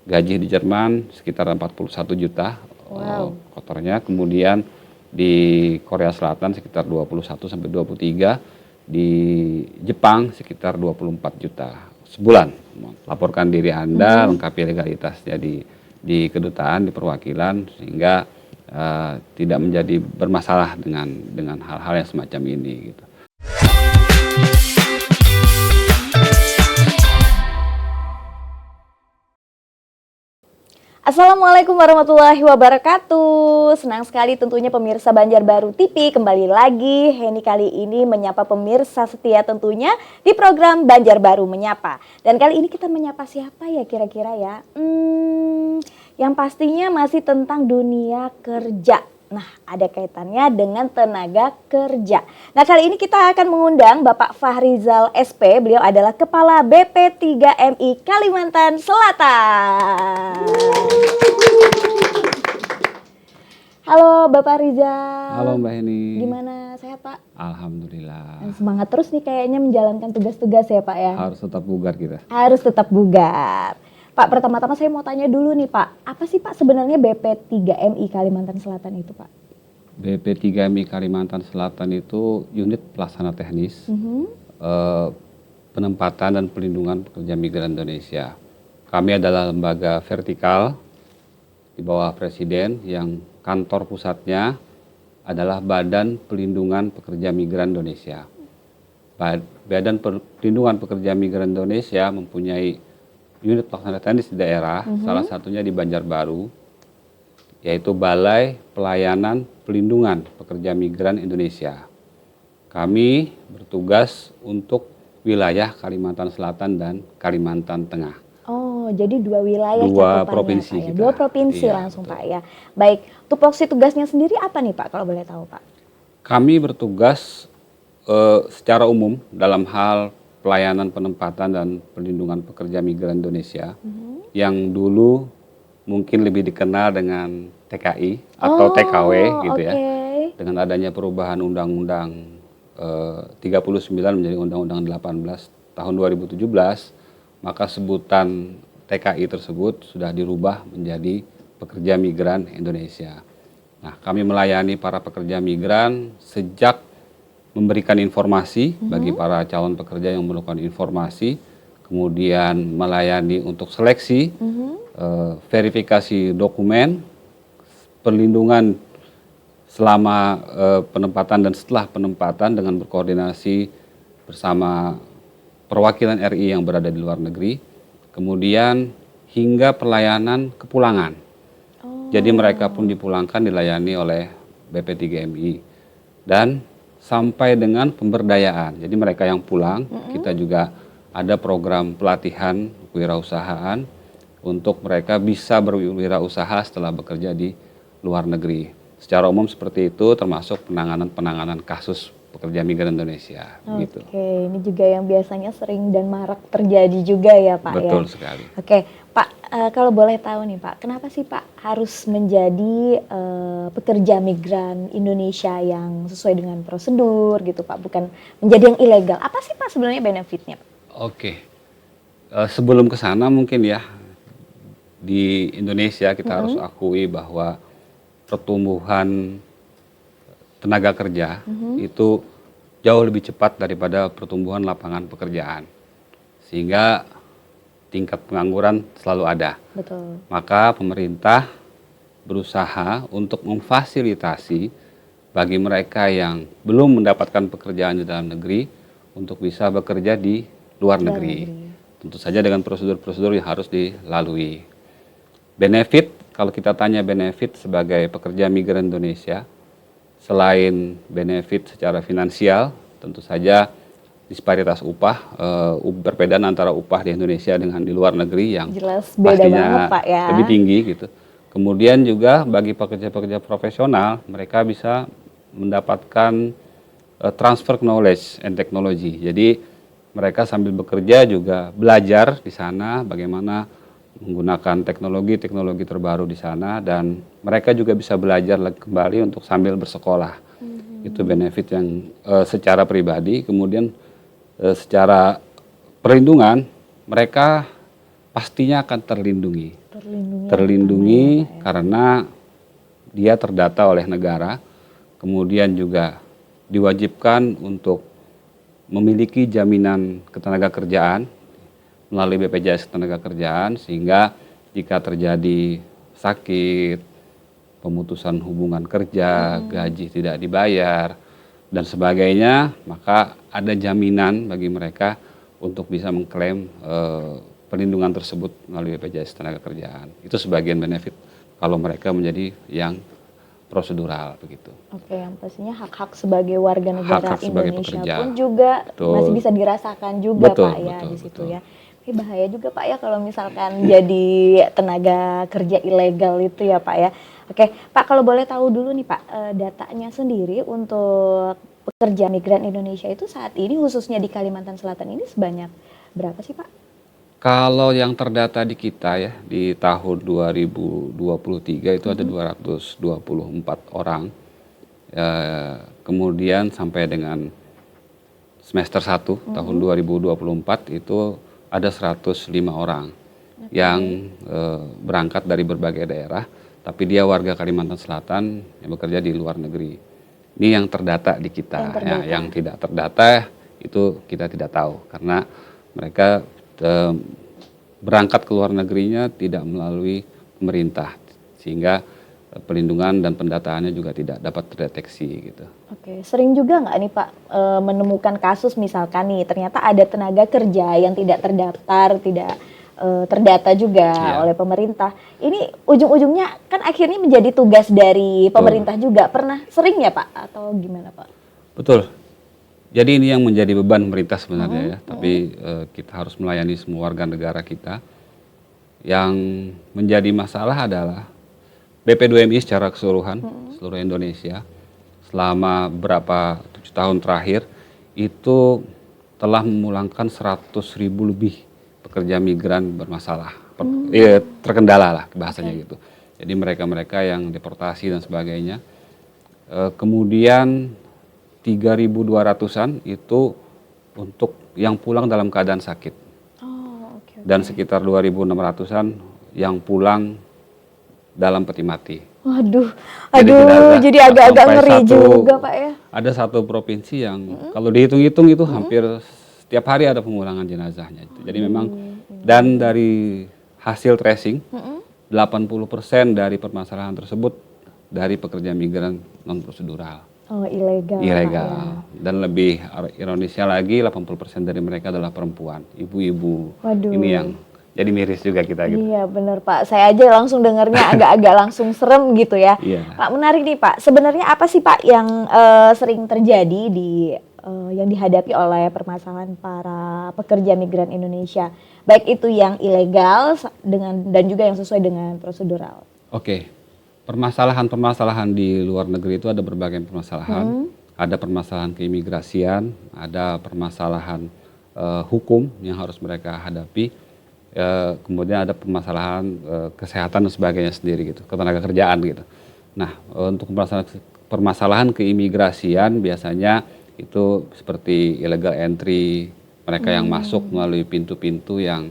gaji di Jerman sekitar 41 juta kotornya, kemudian di Korea Selatan sekitar 21 sampai 23, di Jepang sekitar 24 juta sebulan. Laporkan diri Anda, lengkapi legalitasnya di kedutaan, di perwakilan, sehingga tidak menjadi bermasalah dengan hal-hal yang semacam ini gitu. Assalamualaikum warahmatullahi wabarakatuh. Senang sekali tentunya pemirsa Banjarbaru TV kembali lagi. Heni kali ini menyapa pemirsa setia tentunya di program Banjarbaru Menyapa. Dan kali ini kita menyapa siapa ya kira-kira ya? Yang pastinya masih tentang dunia kerja. Nah, ada kaitannya dengan tenaga kerja. Nah, kali ini kita akan mengundang Bapak Fahrizal SP. Beliau adalah Kepala BP3MI Kalimantan Selatan. Halo Bapak Rizal. Halo Mbak Heni. Gimana, sehat Pak? Alhamdulillah. Dan semangat terus nih kayaknya menjalankan tugas-tugas ya Pak ya? Harus tetap bugar kita. Harus tetap bugar. Pak, pertama-tama saya mau tanya dulu nih Pak, apa sih Pak sebenarnya BP3MI Kalimantan Selatan itu Pak? BP3MI Kalimantan Selatan itu unit pelaksana teknis penempatan dan pelindungan pekerja migran Indonesia. Kami adalah lembaga vertikal di bawah Presiden yang kantor pusatnya adalah Badan Pelindungan Pekerja Migran Indonesia. Badan Pelindungan Pekerja Migran Indonesia mempunyai unit pelaksana teknis di daerah, salah satunya di Banjarbaru, yaitu Balai Pelayanan Pelindungan Pekerja Migran Indonesia. Kami bertugas untuk wilayah Kalimantan Selatan dan Kalimantan Tengah. Oh, jadi dua wilayah Dua cakupannya, provinsi Pak, ya? kita. Dua provinsi Iya, langsung betul. Pak ya. Baik, tupoksi tugasnya sendiri apa nih Pak kalau boleh tahu Pak? Kami bertugas secara umum dalam hal pelayanan penempatan dan perlindungan pekerja migran Indonesia yang dulu mungkin lebih dikenal dengan TKI atau TKW gitu ya. Dengan adanya perubahan Undang-Undang 39 menjadi Undang-Undang 18 tahun 2017, maka sebutan TKI tersebut sudah dirubah menjadi pekerja migran Indonesia. Nah, kami melayani para pekerja migran sejak memberikan informasi bagi para calon pekerja yang memerlukan informasi, kemudian melayani untuk seleksi, verifikasi dokumen, perlindungan selama penempatan dan setelah penempatan dengan berkoordinasi bersama perwakilan RI yang berada di luar negeri, kemudian hingga pelayanan kepulangan. Jadi mereka pun dipulangkan dilayani oleh BP3MI dan sampai dengan pemberdayaan. Jadi mereka yang pulang, kita juga ada program pelatihan kewirausahaan untuk mereka bisa berwirausaha setelah bekerja di luar negeri. Secara umum seperti itu, termasuk penanganan kasus pekerja migran Indonesia. Gitu. Oke, ini juga yang biasanya sering dan marak terjadi juga ya Pak. Betul ya? sekali. Oke, Pak, kalau boleh tahu nih Pak, kenapa sih Pak harus menjadi pekerja migran Indonesia yang sesuai dengan prosedur gitu Pak, bukan menjadi yang ilegal? Apa sih Pak sebenarnya benefitnya? Oke, sebelum ke sana mungkin ya, di Indonesia kita harus akui bahwa pertumbuhan tenaga kerja itu jauh lebih cepat daripada pertumbuhan lapangan pekerjaan, sehingga tingkat pengangguran selalu ada. Betul. Maka pemerintah berusaha untuk memfasilitasi bagi mereka yang belum mendapatkan pekerjaan di dalam negeri untuk bisa bekerja di luar negeri. Tentu saja dengan prosedur-prosedur yang harus dilalui. Benefit, kalau kita tanya benefit sebagai pekerja migran Indonesia, selain benefit secara finansial, tentu saja disparitas upah, perbedaan antara upah di Indonesia dengan di luar negeri yang jelas beda pastinya banget Pak ya. lebih tinggi gitu. Kemudian juga bagi pekerja-pekerja profesional, mereka bisa mendapatkan transfer knowledge and technology. Jadi mereka sambil bekerja juga belajar di sana bagaimana menggunakan teknologi terbaru di sana, dan mereka juga bisa belajar kembali untuk sambil bersekolah. Itu benefit yang secara pribadi. Kemudian secara perlindungan mereka pastinya akan terlindungi. terlindungi karena dia terdata oleh negara, kemudian juga diwajibkan untuk memiliki jaminan ketenagakerjaan melalui BPJS Ketenagakerjaan, sehingga jika terjadi sakit, pemutusan hubungan kerja, gaji tidak dibayar, dan sebagainya, maka ada jaminan bagi mereka untuk bisa mengklaim perlindungan tersebut melalui BPJS Ketenagakerjaan. Itu sebagian benefit kalau mereka menjadi yang prosedural begitu. Oke, yang pastinya hak-hak sebagai warga negara Hak-hak sebagai Indonesia pekerja. pun juga Betul. masih bisa dirasakan juga Betul, Pak ya betul, di situ betul. ya. Tapi bahaya juga Pak ya kalau misalkan jadi tenaga kerja ilegal itu ya Pak ya. Oke, Pak kalau boleh tahu dulu nih Pak, datanya sendiri untuk pekerja migran Indonesia itu saat ini khususnya di Kalimantan Selatan ini sebanyak berapa sih Pak? Kalau yang terdata di kita ya, di tahun 2023 itu ada 224 orang. Kemudian sampai dengan semester 1 tahun 2024 itu ada 105 orang yang berangkat dari berbagai daerah, tapi dia warga Kalimantan Selatan yang bekerja di luar negeri. Ini yang terdata di kita. Yang terdata. Yang tidak terdata itu kita tidak tahu karena mereka berangkat ke luar negerinya tidak melalui pemerintah, sehingga pelindungan dan pendataannya juga tidak dapat terdeteksi gitu. Oke, sering juga nggak nih Pak menemukan kasus misalkan nih ternyata ada tenaga kerja yang tidak terdaftar, tidak terdata juga oleh pemerintah. Ini ujung-ujungnya kan akhirnya menjadi tugas dari pemerintah juga. Pernah sering ya Pak atau gimana Pak? Betul. Jadi ini yang menjadi beban pemerintah sebenarnya ya, tapi kita harus melayani semua warga negara kita. Yang menjadi masalah adalah BP2MI secara keseluruhan, seluruh Indonesia, selama berapa 7 tahun terakhir, itu telah memulangkan 100.000 lebih pekerja migran bermasalah, terkendala lah bahasanya gitu. Jadi mereka-mereka yang deportasi dan sebagainya. Kemudian 3.200-an itu untuk yang pulang dalam keadaan sakit. Oh, oke. Dan sekitar 2.600-an yang pulang dalam peti mati. Waduh, jenazah jadi agak-agak sampai ngeri juga Pak ya. Ada satu provinsi yang kalau dihitung-hitung itu hampir setiap hari ada pemulangan jenazahnya. Jadi memang dan dari hasil tracing 80% dari permasalahan tersebut dari pekerja migran non prosedural. Oh, ilegal. Ilegal. Dan lebih ironisnya lagi 80% dari mereka adalah perempuan, ibu-ibu. Waduh. Ini yang jadi miris juga kita gitu. Iya benar Pak, saya aja langsung dengarnya agak-agak langsung serem gitu ya. Iya. Pak menarik nih Pak, sebenarnya apa sih Pak yang sering terjadi di yang dihadapi oleh permasalahan para pekerja migran Indonesia, baik itu yang ilegal dan juga yang sesuai dengan prosedural. Oke. Permasalahan-permasalahan di luar negeri itu ada berbagai permasalahan. Ada permasalahan keimigrasian, ada permasalahan hukum yang harus mereka hadapi. Kemudian ada permasalahan kesehatan dan sebagainya sendiri gitu, ketenagakerjaan gitu. Nah, untuk permasalahan keimigrasian biasanya itu seperti illegal entry, mereka yang masuk melalui pintu-pintu yang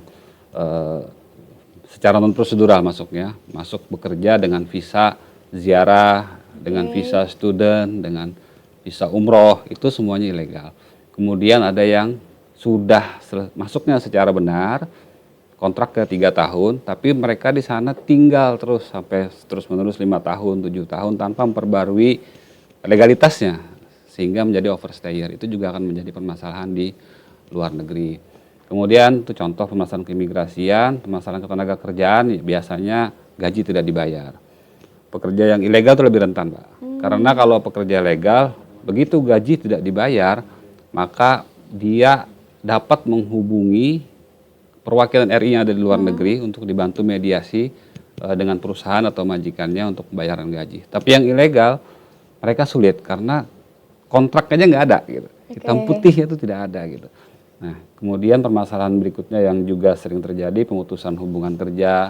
secara non prosedural masuknya, masuk bekerja dengan visa ziarah, dengan visa student, dengan visa umroh, itu semuanya ilegal. Kemudian ada yang sudah masuknya secara benar, kontrak ke 3 tahun, tapi mereka di sana tinggal terus sampai terus-menerus 5 tahun, 7 tahun tanpa memperbarui legalitasnya, sehingga menjadi overstayer. Itu juga akan menjadi permasalahan di luar negeri. Kemudian itu contoh permasalahan keimigrasian, permasalahan ketenagakerjaan, biasanya gaji tidak dibayar. Pekerja yang ilegal itu lebih rentan, Pak. Karena kalau pekerja legal, begitu gaji tidak dibayar, maka dia dapat menghubungi perwakilan RI yang ada di luar negeri untuk dibantu mediasi dengan perusahaan atau majikannya untuk pembayaran gaji. Tapi yang ilegal, mereka sulit karena kontrak aja nggak ada gitu. Hitam putih itu tidak ada gitu. Nah, kemudian permasalahan berikutnya yang juga sering terjadi, pemutusan hubungan kerja,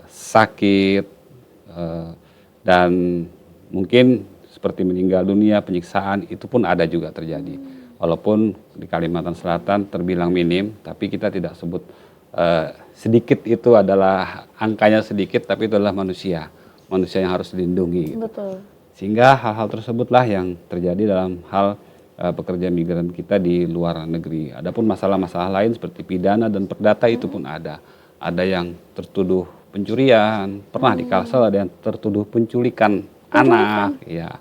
sakit, dan mungkin seperti meninggal dunia, penyiksaan, itu pun ada juga terjadi. Walaupun di Kalimantan Selatan terbilang minim, tapi kita tidak sebut sedikit itu adalah angkanya sedikit, tapi itu adalah manusia yang harus dilindungi. Gitu. Betul. Sehingga hal-hal tersebutlah yang terjadi dalam hal pekerja migran kita di luar negeri. Adapun masalah-masalah lain seperti pidana dan perdata itu pun ada. Ada yang tertuduh pencurian, pernah di Kalsel ada yang tertuduh penculikan anak, ya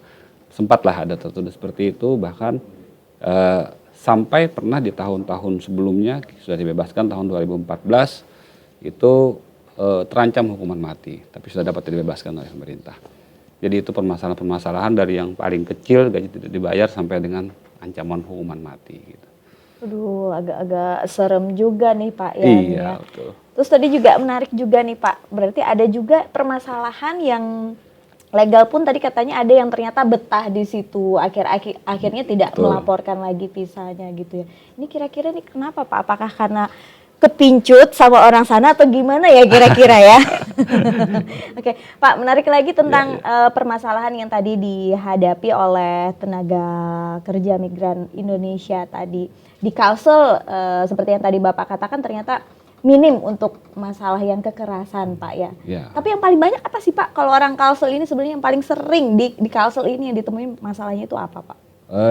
sempatlah ada tertuduh seperti itu. Bahkan sampai pernah di tahun-tahun sebelumnya sudah dibebaskan tahun 2014 itu terancam hukuman mati, tapi sudah dapat dibebaskan oleh pemerintah. Jadi itu permasalahan-permasalahan dari yang paling kecil gaji tidak dibayar sampai dengan ancaman hukuman mati. Gitu. Aduh, agak-agak serem juga nih Pak ya. Iya, ya. betul. Terus tadi juga menarik juga nih Pak, berarti ada juga permasalahan yang legal pun tadi katanya ada yang ternyata betah di situ, akhirnya tidak Betul. melaporkan lagi visanya gitu ya. Ini kira-kira nih kenapa Pak? Apakah karena kepincut sama orang sana atau gimana ya kira-kira ya? Oke, Pak, menarik lagi tentang permasalahan yang tadi dihadapi oleh tenaga kerja migran Indonesia tadi. Di Kalsel, seperti yang tadi Bapak katakan ternyata minim untuk masalah yang kekerasan, Pak ya. Ya. Tapi yang paling banyak apa sih Pak? Kalau orang Kalsel ini sebenarnya yang paling sering di Kalsel ini yang ditemuin masalahnya itu apa Pak?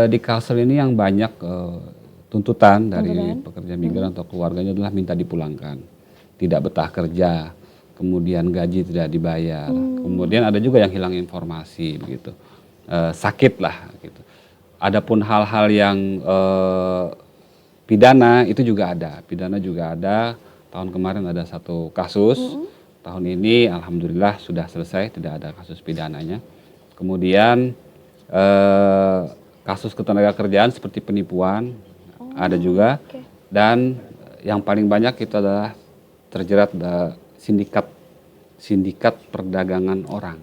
Di Kalsel ini yang banyak tuntutan dari pekerja migran atau keluarganya adalah minta dipulangkan, tidak betah kerja, kemudian gaji tidak dibayar, kemudian ada juga yang hilang informasi begitu, sakit lah gitu. Adapun hal-hal yang pidana itu juga ada. Tahun kemarin ada satu kasus, tahun ini alhamdulillah sudah selesai, tidak ada kasus pidananya. Kemudian kasus ketenagakerjaan seperti penipuan ada juga, dan yang paling banyak itu adalah terjerat sindikat perdagangan orang,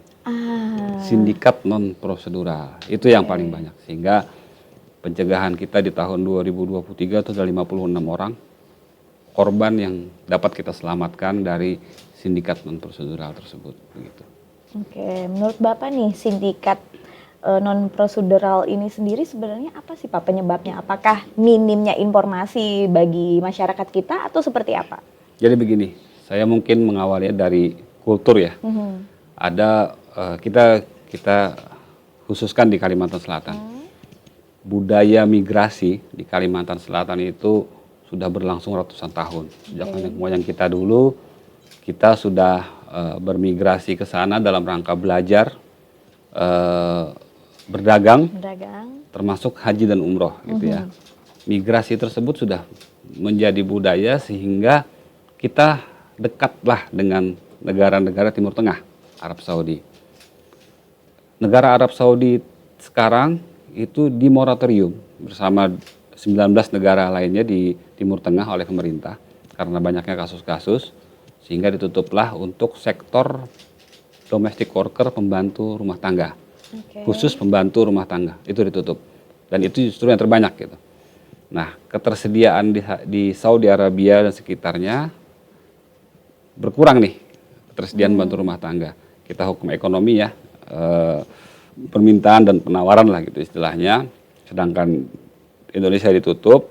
sindikat non prosedural itu yang paling banyak, sehingga pencegahan kita di tahun 2023 itu ada 56 orang korban yang dapat kita selamatkan dari sindikat non prosedural tersebut begitu. Oke, menurut Bapak nih sindikat non prosedural ini sendiri sebenarnya apa sih Pak penyebabnya? Apakah minimnya informasi bagi masyarakat kita atau seperti apa? Jadi begini, saya mungkin mengawalnya dari kultur ya. Ada kita khususkan di Kalimantan Selatan. Budaya migrasi di Kalimantan Selatan itu sudah berlangsung ratusan tahun. Sejak nenek moyang kita dulu, kita sudah bermigrasi ke sana dalam rangka belajar, berdagang, termasuk haji dan umroh gitu ya. Migrasi tersebut sudah menjadi budaya sehingga kita dekatlah dengan negara-negara Timur Tengah, Arab Saudi. Negara Arab Saudi sekarang itu di moratorium bersama 19 negara lainnya di Timur Tengah oleh pemerintah karena banyaknya kasus-kasus, sehingga ditutuplah untuk sektor domestic worker, pembantu rumah tangga. Khusus pembantu rumah tangga itu ditutup, dan itu justru yang terbanyak gitu. Nah, ketersediaan di Saudi Arabia dan sekitarnya berkurang nih, ketersediaan pembantu rumah tangga. Kita hukum ekonomi ya, permintaan dan penawaran lah gitu istilahnya, sedangkan Indonesia ditutup,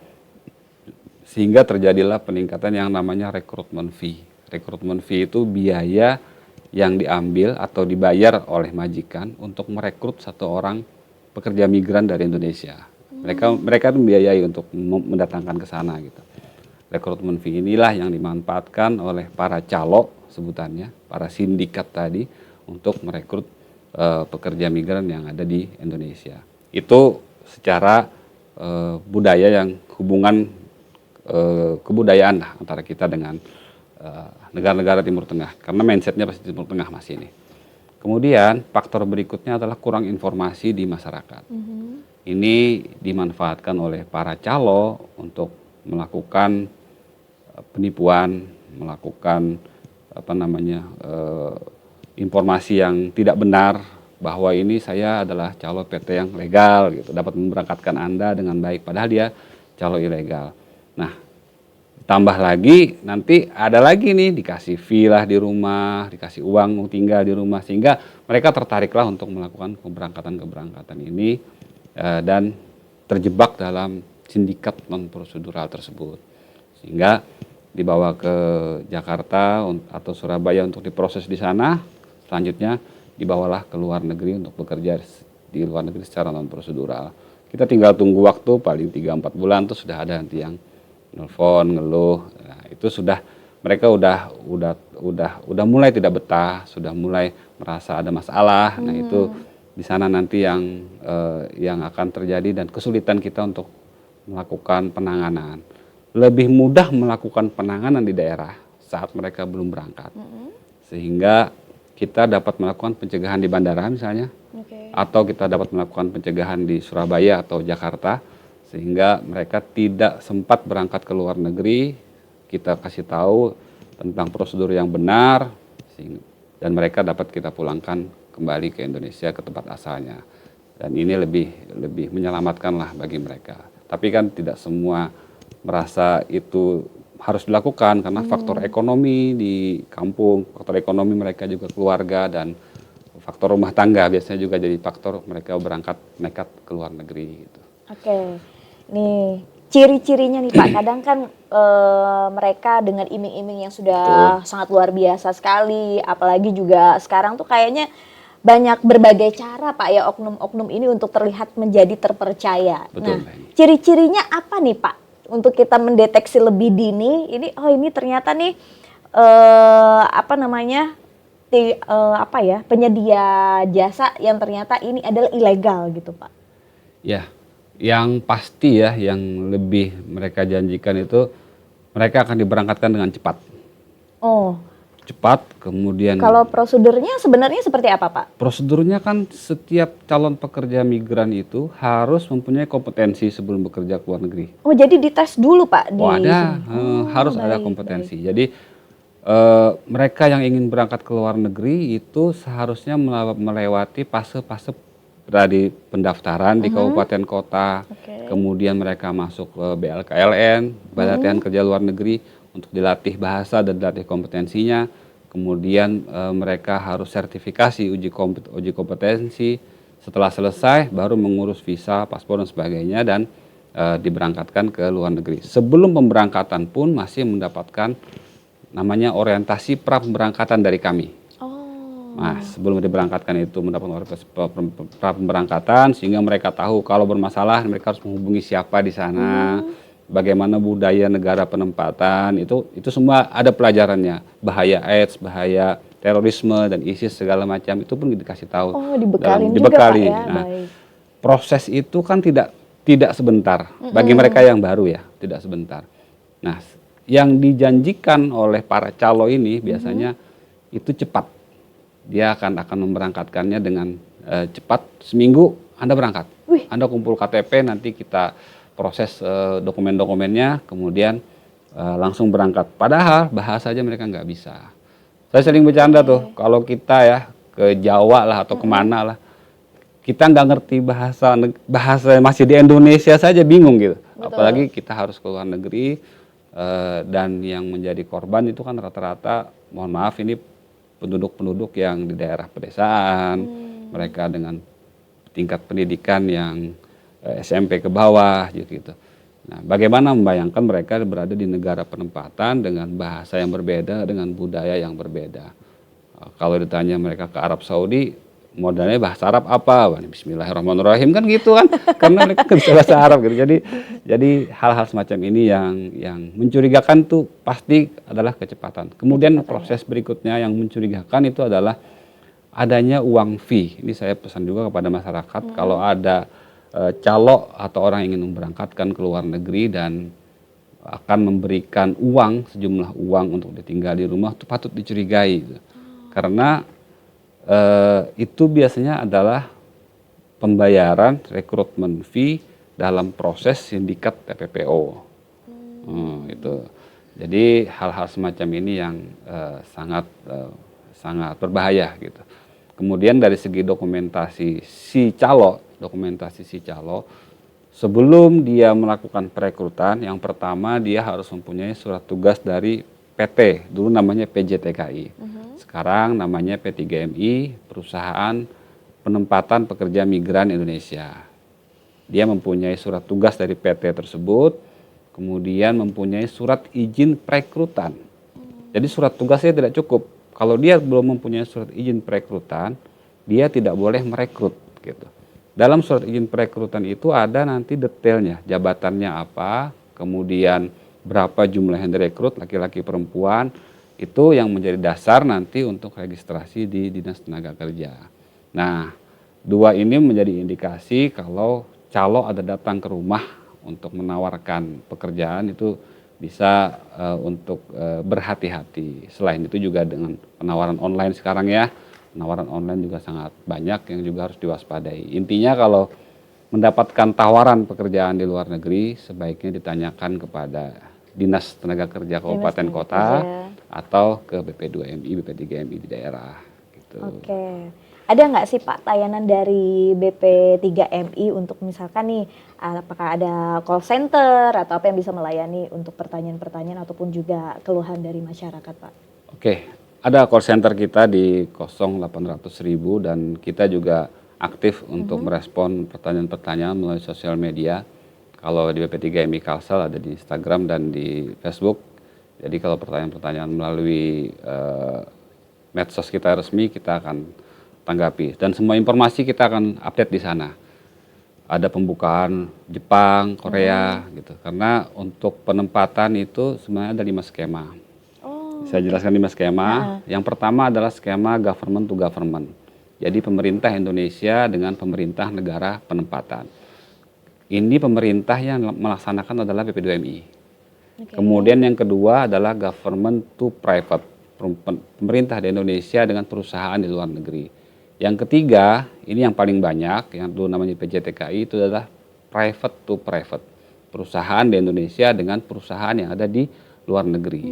sehingga terjadilah peningkatan yang namanya rekrutmen fee. Rekrutmen fee itu biaya yang diambil atau dibayar oleh majikan untuk merekrut satu orang pekerja migran dari Indonesia. Mereka itu membiayai untuk mendatangkan ke sana gitu. Rekrutmen fee inilah yang dimanfaatkan oleh para calo sebutannya, para sindikat tadi untuk merekrut pekerja migran yang ada di Indonesia. Itu secara budaya yang hubungan kebudayaan lah antara kita dengan negara-negara Timur Tengah, karena mindsetnya pasti Timur Tengah masih ini. Kemudian faktor berikutnya adalah kurang informasi di masyarakat. Ini dimanfaatkan oleh para calo untuk melakukan penipuan, melakukan informasi yang tidak benar bahwa ini saya adalah calo PT yang legal gitu, dapat memberangkatkan Anda dengan baik, padahal dia calo ilegal. Nah, tambah lagi nanti ada lagi nih dikasih fee lah di rumah, dikasih uang tinggal di rumah, sehingga mereka tertariklah untuk melakukan keberangkatan ini dan terjebak dalam sindikat non prosedural tersebut, sehingga dibawa ke Jakarta atau Surabaya untuk diproses di sana. Selanjutnya dibawalah ke luar negeri untuk bekerja di luar negeri secara non prosedural. Kita tinggal tunggu waktu paling 3-4 bulan tuh sudah ada nanti yang nelfon, ngeluh. Nah, itu sudah mereka udah mulai tidak betah, sudah mulai merasa ada masalah. Nah, itu di sana nanti yang akan terjadi dan kesulitan kita untuk melakukan penanganan. Lebih mudah melakukan penanganan di daerah saat mereka belum berangkat. Sehingga kita dapat melakukan pencegahan di bandara misalnya, atau kita dapat melakukan pencegahan di Surabaya atau Jakarta, sehingga mereka tidak sempat berangkat ke luar negeri. Kita kasih tahu tentang prosedur yang benar, dan mereka dapat kita pulangkan kembali ke Indonesia, ke tempat asalnya. Dan ini lebih menyelamatkan lah bagi mereka. Tapi kan tidak semua merasa itu harus dilakukan karena faktor ekonomi di kampung, faktor ekonomi mereka juga keluarga, dan faktor rumah tangga biasanya juga jadi faktor mereka berangkat nekat ke luar negeri gitu. Oke, nih ciri-cirinya nih Pak, kadang kan mereka dengan iming-iming yang sudah sangat luar biasa sekali, apalagi juga sekarang tuh kayaknya banyak berbagai cara Pak ya oknum-oknum ini untuk terlihat menjadi terpercaya. Betul, nah, ciri-cirinya apa nih Pak? Untuk kita mendeteksi lebih dini, ini ternyata nih penyedia jasa yang ternyata ini adalah ilegal gitu Pak. Ya, yang pasti ya, yang lebih mereka janjikan itu mereka akan diberangkatkan dengan cepat. Cepat, kemudian. Kalau prosedurnya sebenarnya seperti apa Pak? Prosedurnya kan setiap calon pekerja migran itu harus mempunyai kompetensi sebelum bekerja ke luar negeri. Jadi dites dulu Pak? Harus ada kompetensi. Jadi mereka yang ingin berangkat ke luar negeri itu seharusnya melewati fase-fase dari pendaftaran di kabupaten kota, kemudian mereka masuk ke BLKLN, Badan Latihan Kerja Luar Negeri, untuk dilatih bahasa dan dilatih kompetensinya. Kemudian mereka harus sertifikasi uji kompetensi. Setelah selesai baru mengurus visa, paspor dan sebagainya, dan diberangkatkan ke luar negeri. Sebelum pemberangkatan pun masih mendapatkan namanya orientasi pra-pemberangkatan dari kami. Nah, sebelum diberangkatkan itu mendapat orientasi pra-pemberangkatan, sehingga mereka tahu kalau bermasalah mereka harus menghubungi siapa di sana, bagaimana budaya negara penempatan, itu semua ada pelajarannya. Bahaya AIDS, bahaya terorisme dan ISIS segala macam itu pun dikasih tahu. Dibekali. Ya? Nah, proses itu kan tidak sebentar bagi mereka yang baru ya, tidak sebentar. Nah, yang dijanjikan oleh para calo ini biasanya itu cepat. Dia akan memberangkatkannya dengan cepat, seminggu Anda berangkat. Anda kumpul KTP, nanti kita proses dokumen-dokumennya, kemudian langsung berangkat. Padahal bahasa aja mereka nggak bisa. Saya sering bercanda tuh, kalau kita ya ke Jawa lah atau kemana lah, kita nggak ngerti bahasa masih di Indonesia saja bingung gitu. Betul. Apalagi kita harus ke luar negeri, dan yang menjadi korban itu kan rata-rata, mohon maaf, ini penduduk-penduduk yang di daerah pedesaan, mereka dengan tingkat pendidikan yang SMP ke bawah gitu. Nah, bagaimana membayangkan mereka berada di negara penempatan dengan bahasa yang berbeda, dengan budaya yang berbeda. Kalau ditanya mereka ke Arab Saudi, modalnya bahasa Arab apa? Bismillahirrahmanirrahim kan gitu kan, karena mereka nggak bisa bahasa Arab gitu. Jadi hal-hal semacam ini yang mencurigakan tuh pasti adalah kecepatan. Kemudian proses berikutnya yang mencurigakan itu adalah adanya uang fee. Ini saya pesan juga kepada masyarakat, kalau ada calo atau orang yang ingin memberangkatkan ke luar negeri dan akan memberikan sejumlah uang untuk ditinggal di rumah, itu patut dicurigai gitu. Karena itu biasanya adalah pembayaran rekrutmen fee dalam proses sindikat TPPO. Itu. Jadi hal-hal semacam ini yang sangat berbahaya gitu. Kemudian dari segi dokumentasi si calo, sebelum dia melakukan perekrutan, yang pertama dia harus mempunyai surat tugas dari PT, dulu namanya PJTKI. Sekarang namanya P3MI, Perusahaan Penempatan Pekerja Migran Indonesia. Dia mempunyai surat tugas dari PT tersebut, kemudian mempunyai surat izin perekrutan. Jadi surat tugasnya tidak cukup. Kalau dia belum mempunyai surat izin perekrutan, dia tidak boleh merekrut gitu. Dalam surat izin perekrutan itu ada nanti detailnya, jabatannya apa, kemudian berapa jumlah yang direkrut, laki-laki perempuan, itu yang menjadi dasar nanti untuk registrasi di Dinas Tenaga Kerja. Nah, dua ini menjadi indikasi kalau calo ada datang ke rumah untuk menawarkan pekerjaan itu bisa untuk berhati-hati. Selain itu juga dengan penawaran online sekarang ya, penawaran online juga sangat banyak yang juga harus diwaspadai. Intinya kalau mendapatkan tawaran pekerjaan di luar negeri, sebaiknya ditanyakan kepada Dinas Tenaga Kerja Kabupaten Kota atau ke BP2MI, BP3MI di daerah. Gitu. Oke. Ada nggak sih Pak layanan dari BP3MI untuk misalkan nih, apakah ada call center atau apa yang bisa melayani untuk pertanyaan-pertanyaan ataupun juga keluhan dari masyarakat Pak? Oke, ada call center kita di 0800.000 dan kita juga aktif untuk merespon pertanyaan-pertanyaan melalui sosial media. Kalau di BP3MI Kalsel ada di Instagram dan di Facebook. Jadi kalau pertanyaan-pertanyaan melalui medsos kita resmi, kita akan tanggapi. Dan semua informasi kita akan update di sana. Ada pembukaan Jepang, Korea gitu. Karena untuk penempatan itu sebenarnya ada 5 skema. Saya jelaskan 5 skema. Yang pertama adalah skema government to government. Jadi pemerintah Indonesia dengan pemerintah negara penempatan. Ini pemerintah yang melaksanakan adalah BP2MI. Kemudian yang kedua adalah government to private. Pemerintah di Indonesia dengan perusahaan di luar negeri. Yang ketiga, ini yang paling banyak, yang dulu namanya PJTKI, itu adalah private to private. Perusahaan di Indonesia dengan perusahaan yang ada di luar negeri.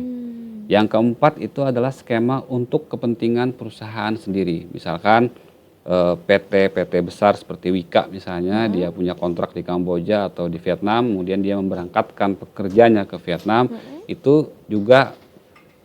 Yang keempat itu adalah skema untuk kepentingan perusahaan sendiri. Misalkan PT besar seperti Wika misalnya, dia punya kontrak di Kamboja atau di Vietnam, kemudian dia memberangkatkan pekerjanya ke Vietnam, itu juga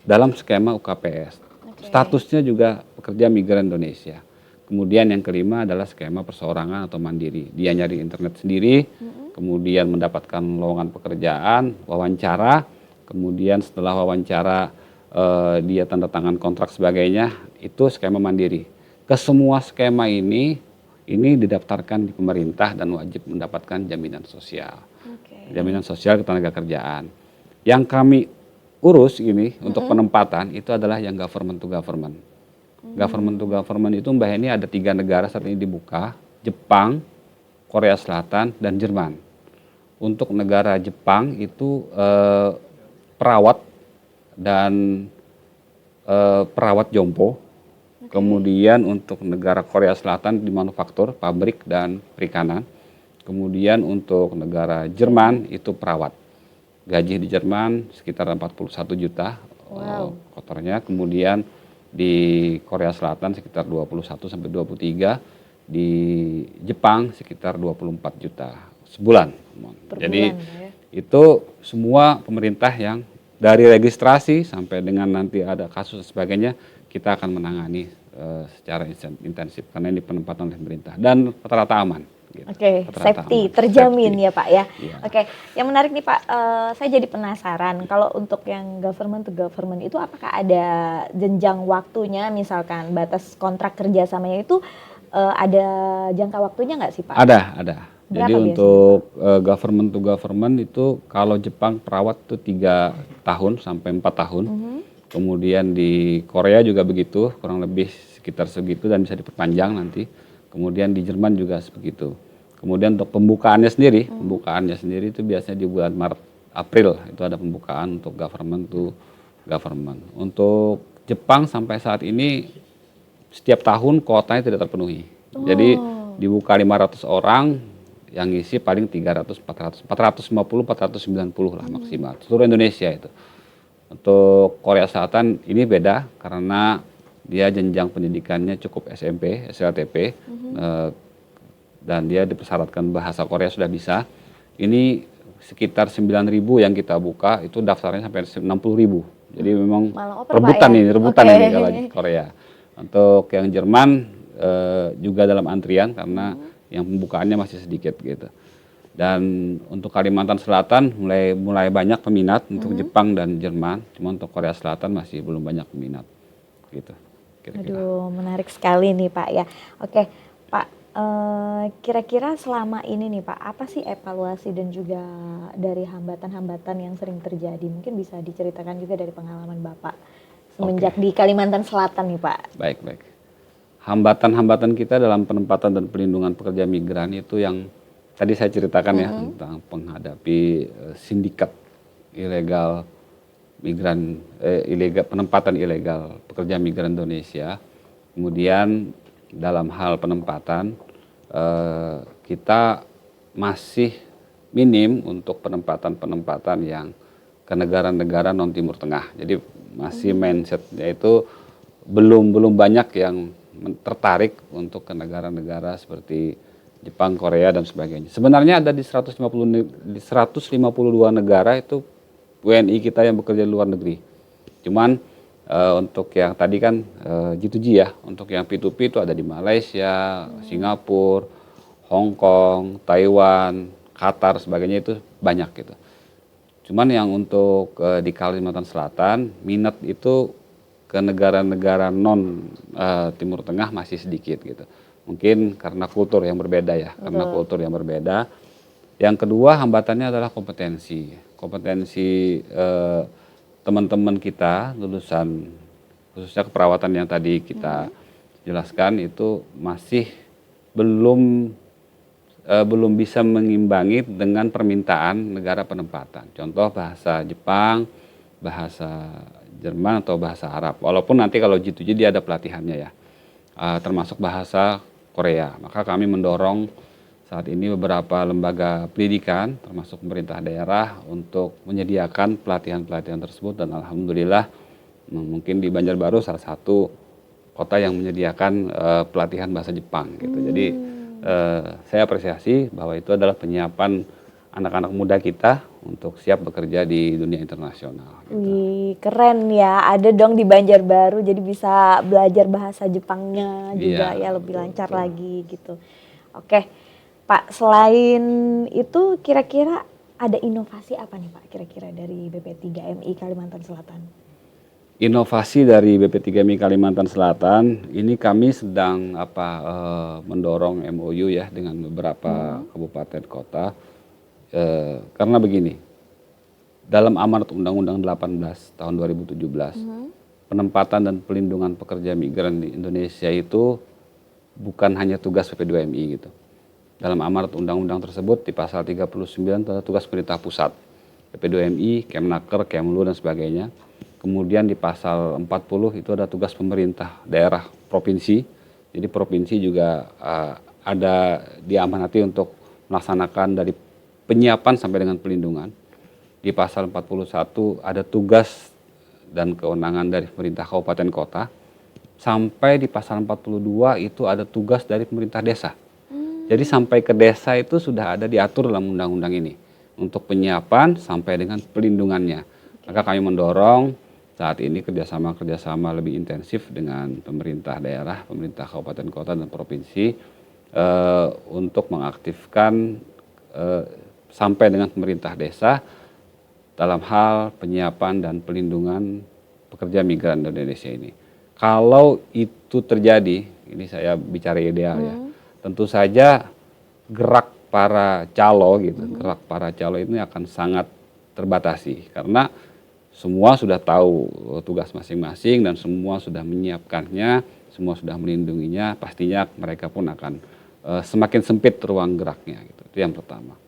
dalam skema UKPS. Statusnya juga pekerja migran Indonesia. Kemudian yang kelima adalah skema perseorangan atau mandiri. Dia nyari internet sendiri, kemudian mendapatkan lowongan pekerjaan, wawancara, kemudian setelah wawancara dia tanda tangan kontrak sebagainya, itu skema mandiri. Kesemua skema ini didaftarkan di pemerintah dan wajib mendapatkan jaminan sosial. Jaminan sosial ketenagakerjaan. Yang kami urus ini untuk penempatan itu adalah yang government to government. Government to government itu Mbak Heni ada 3 negara saat ini dibuka, Jepang, Korea Selatan, dan Jerman. Untuk negara Jepang itu perawat dan perawat jompo. Kemudian untuk negara Korea Selatan di manufaktur, pabrik, dan perikanan. Kemudian untuk negara Jerman itu perawat. Gaji di Jerman sekitar 41 juta kotornya. Kemudian di Korea Selatan sekitar 21 sampai 23. Di Jepang sekitar 24 juta sebulan. Jadi itu semua pemerintah yang dari registrasi sampai dengan nanti ada kasus dan sebagainya, kita akan menangani secara intensif karena ini penempatan oleh pemerintah dan rata-rata aman. Gitu. Safety terjamin ya Pak ya. Yang menarik nih Pak, saya jadi penasaran kalau untuk yang government to government itu apakah ada jenjang waktunya, misalkan batas kontrak kerjasamanya itu ada jangka waktunya nggak sih Pak? Ada. Berapa Jadi untuk government to government itu kalau Jepang perawat itu 3 tahun sampai 4 tahun. Kemudian di Korea juga begitu, kurang lebih sekitar segitu dan bisa diperpanjang nanti. Kemudian di Jerman juga sebegitu. Kemudian untuk pembukaannya sendiri itu biasanya di bulan Maret, April itu ada pembukaan untuk government to government. Untuk Jepang sampai saat ini setiap tahun kuotanya tidak terpenuhi. Jadi dibuka 500 orang, yang ngisi paling 300, 400, 450, 490 lah maksimal. Seluruh Indonesia itu. Untuk Korea Selatan ini beda karena dia jenjang pendidikannya cukup SMP, SLTP, dan dia dipersyaratkan bahasa Korea sudah bisa. Ini sekitar 9.000 yang kita buka, itu daftarnya sampai 60.000. Jadi memang rebutan ini kalau di Korea. Untuk yang Jerman juga dalam antrian karena yang pembukaannya masih sedikit gitu. Dan untuk Kalimantan Selatan mulai banyak peminat untuk Jepang dan Jerman, cuma untuk Korea Selatan masih belum banyak peminat, gitu. Kira-kira. Aduh, menarik sekali nih Pak ya. Oke, Pak, kira-kira selama ini nih Pak, apa sih evaluasi dan juga dari hambatan-hambatan yang sering terjadi? Mungkin bisa diceritakan juga dari pengalaman Bapak semenjak di Kalimantan Selatan nih Pak. Baik. Hambatan-hambatan kita dalam penempatan dan pelindungan pekerja migran itu yang tadi saya ceritakan ya, tentang menghadapi sindikat ilegal migran, penempatan ilegal pekerja migran Indonesia. Kemudian dalam hal penempatan kita masih minim untuk penempatan yang ke negara-negara non Timur Tengah. Jadi masih mindsetnya itu belum banyak yang tertarik untuk ke negara-negara seperti Jepang, Korea dan sebagainya. Sebenarnya ada di 152 negara itu WNI kita yang bekerja di luar negeri. Cuman untuk yang tadi kan G2G ya, untuk yang P2P itu ada di Malaysia, Singapura, Hong Kong, Taiwan, Qatar sebagainya itu banyak gitu. Cuman yang untuk di Kalimantan Selatan minat itu ke negara-negara non Timur Tengah masih sedikit gitu. Mungkin karena kultur yang berbeda ya, karena kultur yang berbeda. Yang kedua hambatannya adalah kompetensi teman-teman kita lulusan khususnya keperawatan yang tadi kita jelaskan itu masih belum bisa mengimbangi dengan permintaan negara penempatan. Contoh bahasa Jepang, bahasa Jerman atau bahasa Arab. Walaupun nanti kalau G2G dia ada pelatihannya ya, termasuk bahasa Korea. Maka kami mendorong saat ini beberapa lembaga pendidikan termasuk pemerintah daerah untuk menyediakan pelatihan-pelatihan tersebut dan alhamdulillah mungkin di Banjarbaru salah satu kota yang menyediakan pelatihan bahasa Jepang gitu. Jadi saya apresiasi bahwa itu adalah penyiapan anak-anak muda kita untuk siap bekerja di dunia internasional. Gitu. Wih, keren ya. Ada dong di Banjarbaru, jadi bisa belajar bahasa Jepangnya juga ya lebih lancar lagi gitu. Oke, Pak. Selain itu, kira-kira ada inovasi apa nih Pak? Kira-kira dari BP3MI Kalimantan Selatan? Inovasi dari BP3MI Kalimantan Selatan, ini kami sedang mendorong MOU ya dengan beberapa kabupaten kota. Karena begini, dalam amanat Undang-Undang 18 tahun 2017, penempatan dan pelindungan pekerja migran di Indonesia itu bukan hanya tugas PP2MI gitu. Dalam amanat undang-undang tersebut di pasal 39 adalah tugas pemerintah pusat, PP2MI, Kemnaker, Kemlu dan sebagainya. Kemudian di pasal 40 itu ada tugas pemerintah daerah provinsi. Jadi provinsi juga ada diamanati untuk melaksanakan dari penyiapan sampai dengan pelindungan. Di pasal 41 ada tugas dan kewenangan dari pemerintah kabupaten kota. Sampai di pasal 42 itu ada tugas dari pemerintah desa. Jadi sampai ke desa itu sudah ada diatur dalam undang-undang ini. Untuk penyiapan sampai dengan pelindungannya. Maka kami mendorong saat ini kerjasama lebih intensif dengan pemerintah daerah, pemerintah kabupaten kota dan provinsi untuk mengaktifkan sampai dengan pemerintah desa dalam hal penyiapan dan pelindungan pekerja migran di Indonesia ini. Kalau itu terjadi, ini saya bicara ideal ya, tentu saja gerak para calo gerak para calo ini akan sangat terbatasi karena semua sudah tahu tugas masing-masing dan semua sudah menyiapkannya, semua sudah melindunginya, pastinya mereka pun akan semakin sempit ruang geraknya gitu. Itu yang pertama.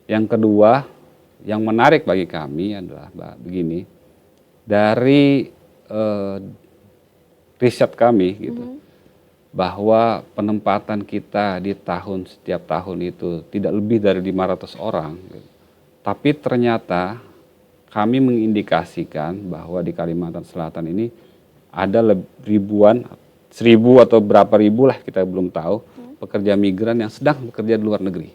Yang kedua, yang menarik bagi kami adalah begini, dari riset kami gitu, bahwa penempatan kita di setiap tahun itu tidak lebih dari 500 orang. Gitu. Tapi ternyata kami mengindikasikan bahwa di Kalimantan Selatan ini ada ribuan, 1000 atau berapa ribu lah kita belum tahu, pekerja migran yang sedang bekerja di luar negeri.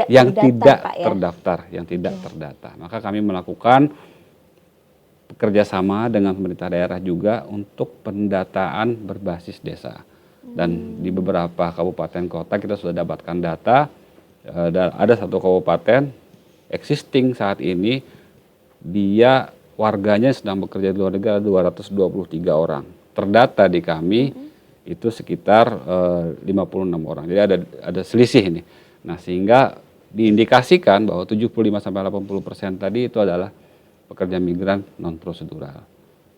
Yang tidak terdaftar, yang tidak terdata. Maka kami melakukan bekerjasama dengan pemerintah daerah juga untuk pendataan berbasis desa. Dan di beberapa kabupaten kota kita sudah dapatkan data Dan ada satu kabupaten existing saat ini, dia warganya sedang bekerja di luar negeri ada 223 orang. Terdata di kami itu sekitar 56 orang. Jadi ada selisih ini. Nah, sehingga diindikasikan bahwa 75-80% tadi itu adalah pekerja migran non prosedural.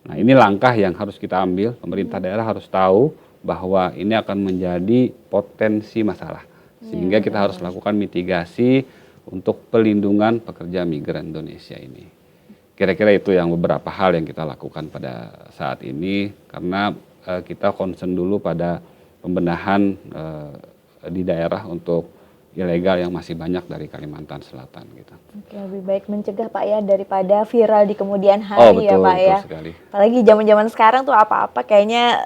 Nah, ini langkah yang harus kita ambil. Pemerintah daerah harus tahu bahwa ini akan menjadi potensi masalah. Sehingga kita harus lakukan mitigasi untuk pelindungan pekerja migran Indonesia ini. Kira-kira itu yang beberapa hal yang kita lakukan pada saat ini, karena kita concern dulu pada pembenahan di daerah untuk ilegal yang masih banyak dari Kalimantan Selatan gitu. Oke, lebih baik mencegah Pak ya daripada viral di kemudian hari betul, ya Pak betul ya. sekali. Apalagi zaman-zaman sekarang tuh apa-apa kayaknya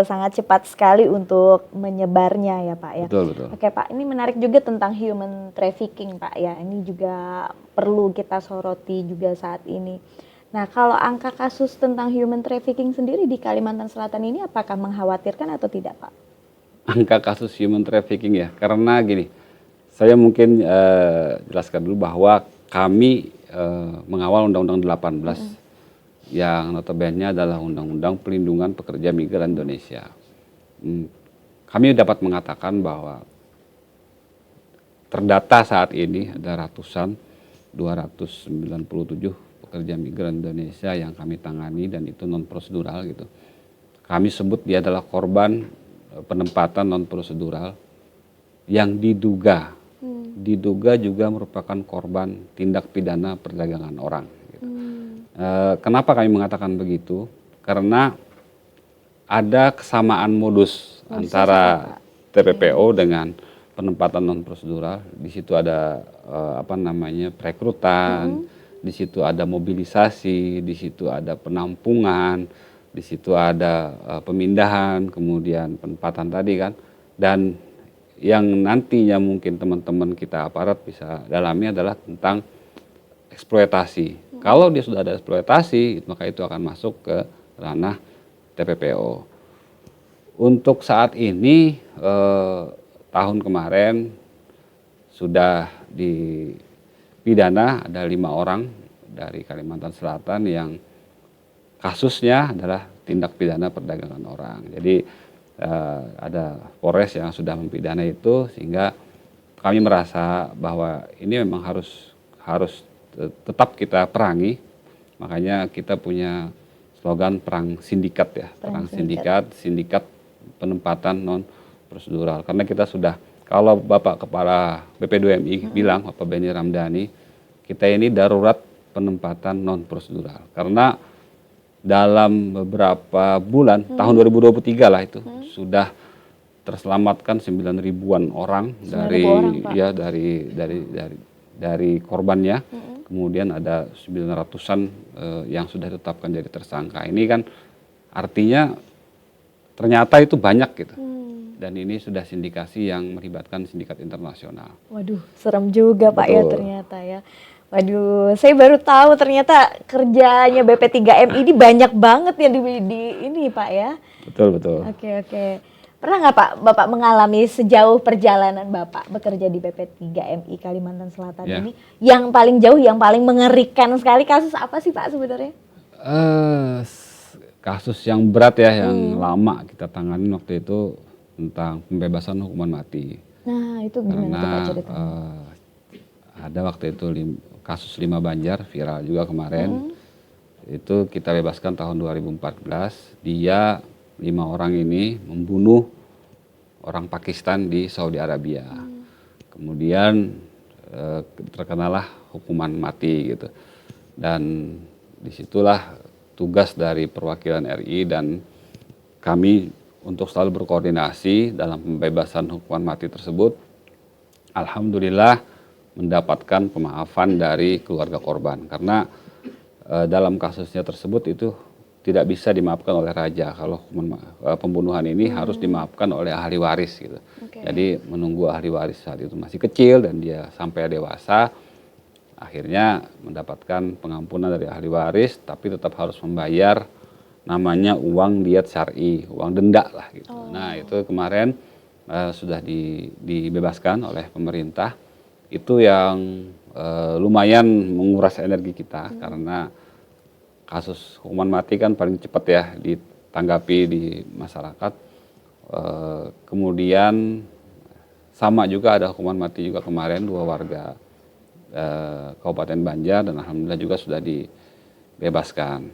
sangat cepat sekali untuk menyebarnya ya Pak ya. Betul, betul. Oke Pak, ini menarik juga tentang human trafficking Pak ya. Ini juga perlu kita soroti juga saat ini. Nah, kalau angka kasus tentang human trafficking sendiri di Kalimantan Selatan ini apakah mengkhawatirkan atau tidak Pak? Angka kasus human trafficking ya, karena gini, saya mungkin jelaskan dulu bahwa kami mengawal Undang-Undang 18 yang notabene adalah Undang-Undang Pelindungan Pekerja Migran Indonesia. Kami dapat mengatakan bahwa terdata saat ini ada ratusan 297 pekerja migran Indonesia yang kami tangani dan itu non prosedural gitu. Kami sebut dia adalah korban penempatan non prosedural yang diduga juga merupakan korban tindak pidana perdagangan orang. Gitu. Kenapa kami mengatakan begitu? Karena ada kesamaan modus antara TPPO dengan penempatan non prosedural. Di situ ada perekrutan, di situ ada mobilisasi, di situ ada penampungan, di situ ada pemindahan, kemudian penempatan tadi kan, dan yang nantinya mungkin teman-teman kita aparat bisa dalami adalah tentang eksploitasi. Kalau dia sudah ada eksploitasi, maka itu akan masuk ke ranah TPPO. Untuk saat ini tahun kemarin sudah dipidana ada 5 orang dari Kalimantan Selatan yang kasusnya adalah tindak pidana perdagangan orang. Jadi ada Polres yang sudah mempidana itu, sehingga kami merasa bahwa ini memang harus tetap kita perangi. Makanya kita punya slogan perang sindikat ya, perang sindikat penempatan non prosedural. Karena kita sudah, kalau Bapak Kepala BP2MI bilang, Bapak Benny Ramdhani, kita ini darurat penempatan non prosedural. Karena dalam beberapa bulan, tahun 2023 lah itu, sudah terselamatkan 9.000-an orang dari korbannya. Kemudian ada 900-an yang sudah ditetapkan jadi tersangka. Ini kan artinya ternyata itu banyak gitu. Dan ini sudah sindikasi yang melibatkan sindikat internasional. Waduh, serem juga Pak ya ternyata ya. Waduh, saya baru tahu ternyata kerjanya BP3M ini banyak banget ya di ini Pak ya. Betul, betul. Oke. Pernah nggak Pak Bapak mengalami sejauh perjalanan Bapak bekerja di BP3MI Kalimantan Selatan ini, yang paling jauh, yang paling mengerikan sekali, kasus apa sih Pak sebenarnya? Kasus yang berat ya, yang lama kita tangani waktu itu tentang pembebasan hukuman mati. Nah, itu gimana tuh Pak ceritanya? Ada waktu itu kasus 5 Banjar viral juga kemarin. Itu kita bebaskan tahun 2014. Dia 5 orang ini membunuh orang Pakistan di Saudi Arabia. Kemudian terkenalah hukuman mati gitu. Dan disitulah tugas dari perwakilan RI dan kami untuk selalu berkoordinasi dalam pembebasan hukuman mati tersebut. Alhamdulillah mendapatkan pemaafan dari keluarga korban, karena dalam kasusnya tersebut itu tidak bisa dimaafkan oleh raja. Kalau pembunuhan ini harus dimaafkan oleh ahli waris gitu. Jadi menunggu ahli waris saat itu masih kecil dan dia sampai dewasa, akhirnya mendapatkan pengampunan dari ahli waris, tapi tetap harus membayar namanya uang diat syar'i, uang denda lah gitu. Nah itu kemarin sudah dibebaskan oleh pemerintah itu yang lumayan menguras energi kita karena kasus hukuman mati kan paling cepat ya ditanggapi di masyarakat. Kemudian sama juga ada hukuman mati juga kemarin 2 warga Kabupaten Banjar dan alhamdulillah juga sudah dibebaskan.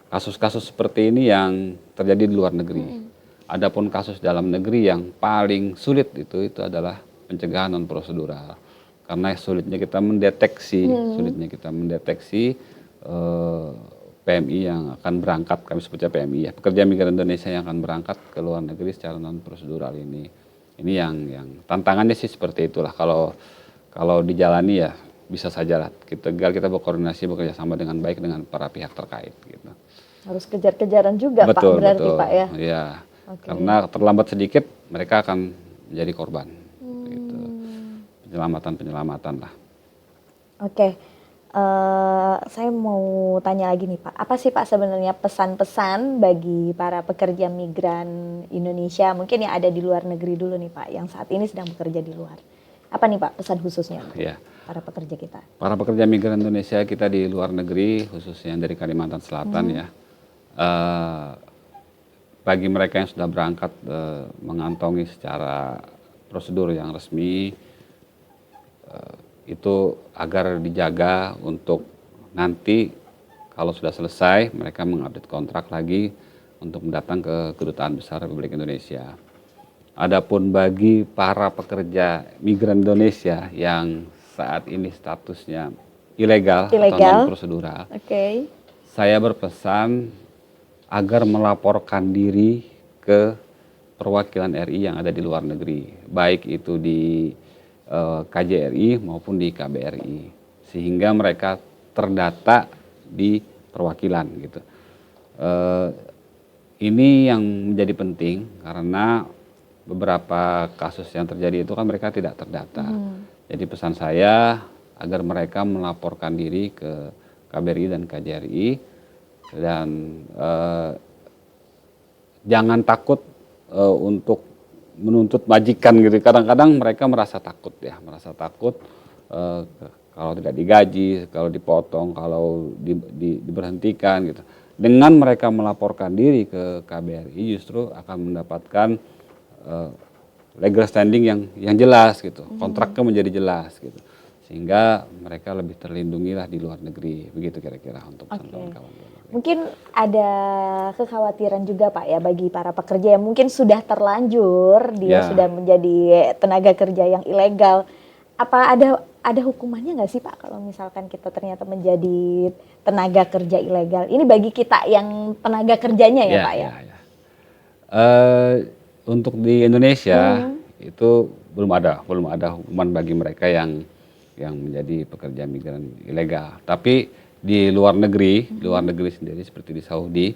Kasus-kasus seperti ini yang terjadi di luar negeri. Adapun kasus dalam negeri yang paling sulit itu adalah pencegahan non prosedural. Karena sulitnya kita mendeteksi PMI yang akan berangkat, kami sebutnya PMI ya, pekerja migran Indonesia yang akan berangkat ke luar negeri secara non prosedural ini. Ini yang tantangannya sih seperti itulah. Kalau dijalani ya bisa saja lah. Kita berkoordinasi bekerja sama dengan baik dengan para pihak terkait gitu. Harus kejar-kejaran juga Betul, Pak berarti betul. Pak ya. Iya. Oke. Karena terlambat sedikit mereka akan menjadi korban. Gitu. Penyelamatan lah. Oke, saya mau tanya lagi nih Pak, apa sih Pak sebenarnya pesan-pesan bagi para pekerja migran Indonesia, mungkin yang ada di luar negeri dulu nih Pak, yang saat ini sedang bekerja di luar. Apa nih Pak pesan khususnya untuk Ya. para pekerja kita? Para pekerja migran Indonesia kita di luar negeri, khususnya dari Kalimantan Selatan ya, bagi mereka yang sudah berangkat mengantongi secara prosedur yang resmi, itu agar dijaga untuk nanti kalau sudah selesai mereka mengupdate kontrak lagi untuk mendatang ke Kedutaan Besar Republik Indonesia. Adapun bagi para pekerja migran Indonesia yang saat ini statusnya ilegal. Atau non prosedural, saya berpesan agar melaporkan diri ke perwakilan RI yang ada di luar negeri, baik itu di KJRI maupun di KBRI, sehingga mereka terdata di perwakilan gitu. Ini yang menjadi penting karena beberapa kasus yang terjadi itu kan mereka tidak terdata. Jadi pesan saya agar mereka melaporkan diri ke KBRI dan KJRI dan jangan takut untuk menuntut majikan gitu. Kadang-kadang mereka merasa takut kalau tidak digaji, kalau dipotong, kalau diberhentikan gitu. Dengan mereka melaporkan diri ke KBRI justru akan mendapatkan legal standing yang jelas gitu. Kontraknya menjadi jelas gitu. Sehingga mereka lebih terlindungi lah di luar negeri. Begitu kira-kira untuk kawan-kawan. Mungkin ada kekhawatiran juga Pak ya bagi para pekerja yang mungkin sudah terlanjur dia sudah menjadi tenaga kerja yang ilegal. Apa ada hukumannya nggak sih Pak kalau misalkan kita ternyata menjadi tenaga kerja ilegal? Ini bagi kita yang tenaga kerjanya ya Pak ya? Untuk di Indonesia itu belum ada hukuman bagi mereka yang menjadi pekerja migran ilegal. Tapi di luar negeri sendiri seperti di Saudi,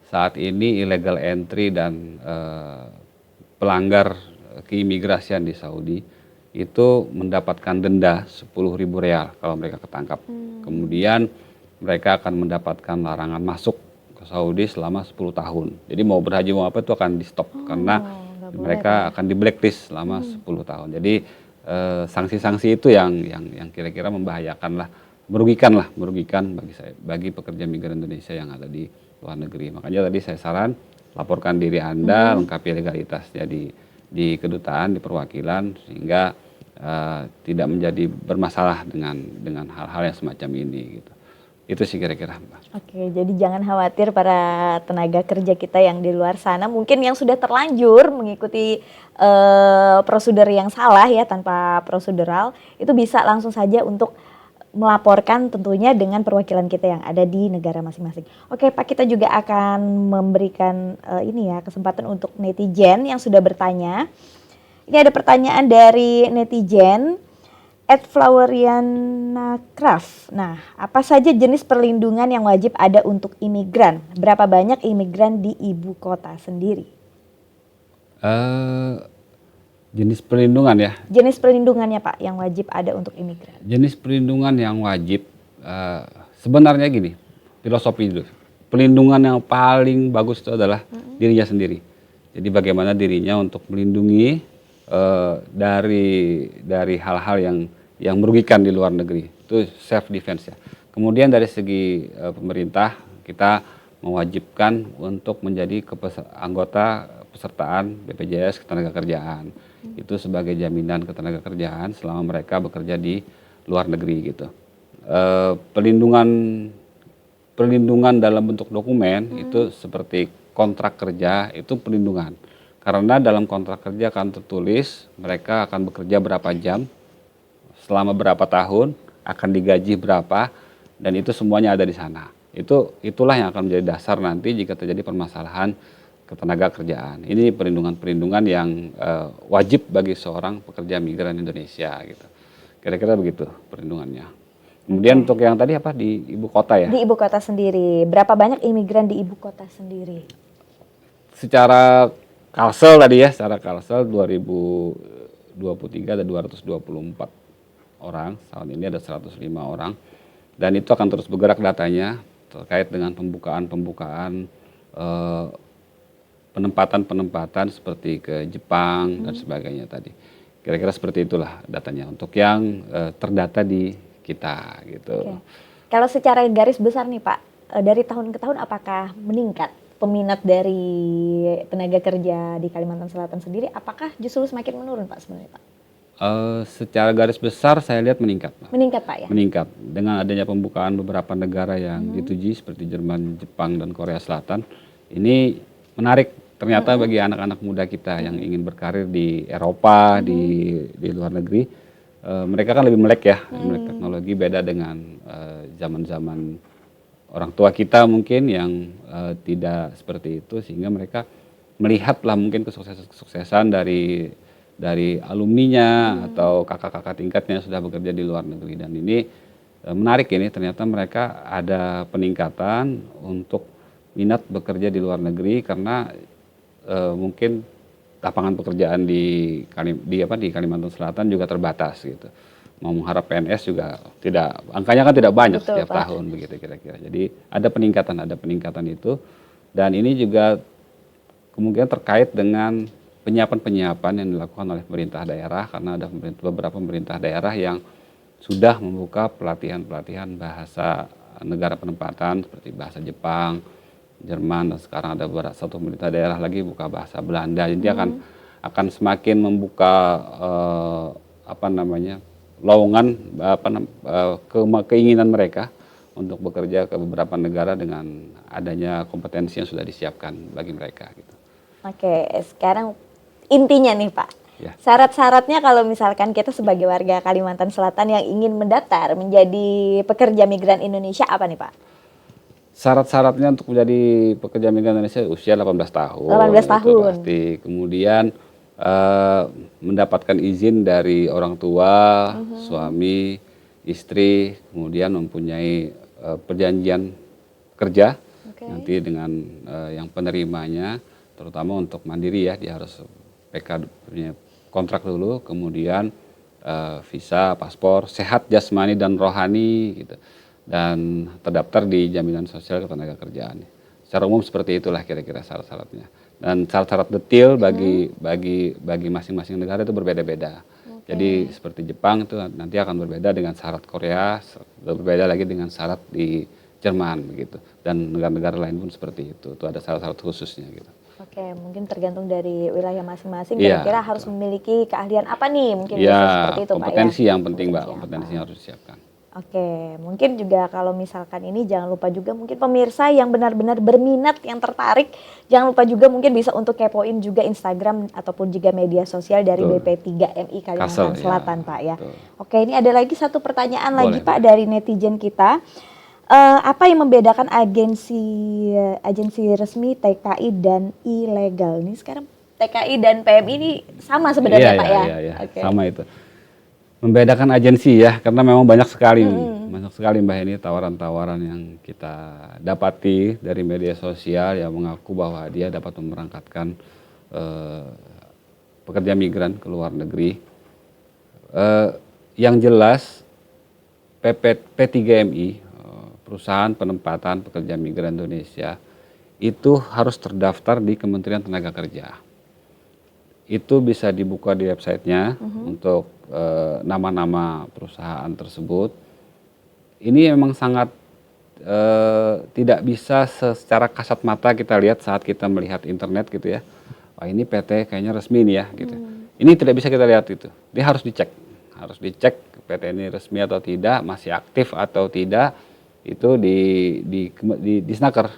saat ini illegal entry dan pelanggar keimigrasian di Saudi itu mendapatkan denda 10.000 real kalau mereka ketangkap. Kemudian mereka akan mendapatkan larangan masuk ke Saudi selama 10 tahun. Jadi mau berhaji mau apa itu akan di stop karena mereka akan di blacklist selama 10 tahun. Jadi sanksi-sanksi itu yang kira-kira membahayakan lah. Merugikan bagi pekerja migran Indonesia yang ada di luar negeri. Makanya tadi saya saran laporkan diri Anda, lengkapi legalitasnya di kedutaan, di perwakilan sehingga tidak menjadi bermasalah dengan hal-hal yang semacam ini gitu. Itu sih kira-kira Mbak. Oke, jadi jangan khawatir para tenaga kerja kita yang di luar sana mungkin yang sudah terlanjur mengikuti prosedur yang salah ya tanpa prosedural, itu bisa langsung saja untuk melaporkan tentunya dengan perwakilan kita yang ada di negara masing-masing. Oke Pak, kita juga akan memberikan kesempatan untuk netizen yang sudah bertanya. Ini ada pertanyaan dari netizen @flowerianacraft. Nah, apa saja jenis perlindungan yang wajib ada untuk imigran? Berapa banyak imigran di ibu kota sendiri? Jenis perlindungan ya? Jenis perlindungannya Pak yang wajib ada untuk imigran. Jenis perlindungan yang wajib, sebenarnya gini, filosofi dulu. Perlindungan yang paling bagus itu adalah dirinya sendiri. Jadi bagaimana dirinya untuk melindungi dari hal-hal yang merugikan di luar negeri. Itu self defense ya. Kemudian dari segi pemerintah, kita mewajibkan untuk menjadi anggota pesertaan BPJS Ketenagakerjaan. Itu sebagai jaminan ketenagakerjaan selama mereka bekerja di luar negeri gitu. Perlindungan dalam bentuk dokumen itu seperti kontrak kerja, itu perlindungan. Karena dalam kontrak kerja akan tertulis mereka akan bekerja berapa jam, selama berapa tahun, akan digaji berapa, dan itu semuanya ada di sana. Itulah yang akan menjadi dasar nanti jika terjadi permasalahan ketenagakerjaan. Ini perlindungan-perlindungan yang wajib bagi seorang pekerja migran Indonesia gitu. Kira-kira begitu perlindungannya. Kemudian untuk yang tadi apa di ibu kota ya? Di ibu kota sendiri, berapa banyak imigran di ibu kota sendiri? Secara Kalsel tadi ya, secara Kalsel 2023 ada 224 orang, tahun ini ada 105 orang. Dan itu akan terus bergerak datanya terkait dengan pembukaan penempatan seperti ke Jepang dan sebagainya tadi. Kira-kira seperti itulah datanya untuk yang terdata di kita gitu. Oke. Kalau secara garis besar nih Pak, dari tahun ke tahun apakah meningkat peminat dari tenaga kerja di Kalimantan Selatan sendiri? Apakah justru semakin menurun Pak sebenarnya Pak? Secara garis besar saya lihat meningkat, Pak. Meningkat Pak ya? Meningkat dengan adanya pembukaan beberapa negara yang dituju seperti Jerman, Jepang, dan Korea Selatan. Ini menarik ternyata bagi anak-anak muda kita yang ingin berkarir di Eropa, di luar negeri. Mereka kan lebih melek ya, melek teknologi, beda dengan zaman-zaman orang tua kita mungkin yang tidak seperti itu, sehingga mereka melihatlah mungkin kesuksesan dari alumninya atau kakak-kakak tingkatnya yang sudah bekerja di luar negeri. Dan ini menarik, ini ternyata mereka ada peningkatan untuk minat bekerja di luar negeri karena mungkin lapangan pekerjaan di Kalimantan Selatan juga terbatas gitu. Mau mengharap PNS juga tidak, angkanya kan tidak banyak. Betul, setiap Pak. Tahun begitu kira-kira. Jadi ada peningkatan itu, dan ini juga kemungkinan terkait dengan penyiapan yang dilakukan oleh pemerintah daerah, karena ada beberapa pemerintah daerah yang sudah membuka pelatihan bahasa negara penempatan seperti bahasa Jepang, Jerman, dan sekarang ada satu pemerintah daerah lagi buka bahasa Belanda. Jadi akan semakin membuka lowongan keinginan mereka untuk bekerja ke beberapa negara dengan adanya kompetensi yang sudah disiapkan bagi mereka gitu. Oke, sekarang intinya nih Pak, ya. Syarat-syaratnya kalau misalkan kita sebagai warga Kalimantan Selatan yang ingin mendaftar menjadi pekerja migran Indonesia apa nih Pak? Syarat-syaratnya untuk menjadi pekerja migran Indonesia usia 18 tahun. 18 tahun. Itu pasti. Kemudian mendapatkan izin dari orang tua, suami, istri, kemudian mempunyai perjanjian kerja nanti dengan yang penerimanya, terutama untuk mandiri ya, dia harus PK punya kontrak dulu, kemudian visa, paspor, sehat jasmani dan rohani gitu. Dan terdaftar di jaminan sosial ketenagakerjaan. Secara umum seperti itulah kira-kira syarat-syaratnya. Dan syarat-syarat detail bagi masing-masing negara itu berbeda-beda. Jadi seperti Jepang itu nanti akan berbeda dengan syarat Korea, berbeda lagi dengan syarat di Jerman begitu. Dan negara-negara lain pun seperti itu. Itu ada syarat-syarat khususnya gitu. Oke, mungkin tergantung dari wilayah masing-masing. Kira-kira harus memiliki keahlian apa nih? Mungkin bisa seperti itu Pak ya. Kompetensi yang penting Mbak, kompetensi yang harus disiapkan. Oke, mungkin juga kalau misalkan ini jangan lupa juga mungkin pemirsa yang benar-benar berminat, yang tertarik, jangan lupa juga mungkin bisa untuk kepoin juga Instagram ataupun juga media sosial dari BP3MI Kalimantan Selatan Pak ya. Betul. Oke, ini ada lagi satu pertanyaan lagi Pak dari netizen kita. Apa yang membedakan agensi resmi TKI dan ilegal? Ini sekarang TKI dan PMI ini sama sebenarnya Pak ya? Iya, okay. Sama itu. Membedakan agensi ya, karena memang banyak sekali Mbak Heni tawaran-tawaran yang kita dapati dari media sosial yang mengaku bahwa dia dapat memberangkatkan pekerja migran ke luar negeri. Yang jelas P3MI, perusahaan penempatan pekerja migran Indonesia, itu harus terdaftar di Kementerian Tenaga Kerja. itu bisa dibuka di websitenya untuk nama-nama perusahaan tersebut. Ini memang sangat tidak bisa secara kasat mata kita lihat saat kita melihat internet gitu ya. Wah ini PT kayaknya resmi nih ya gitu. Ini tidak bisa kita lihat itu. Dia harus dicek PT ini resmi atau tidak, masih aktif atau tidak. Itu di snaker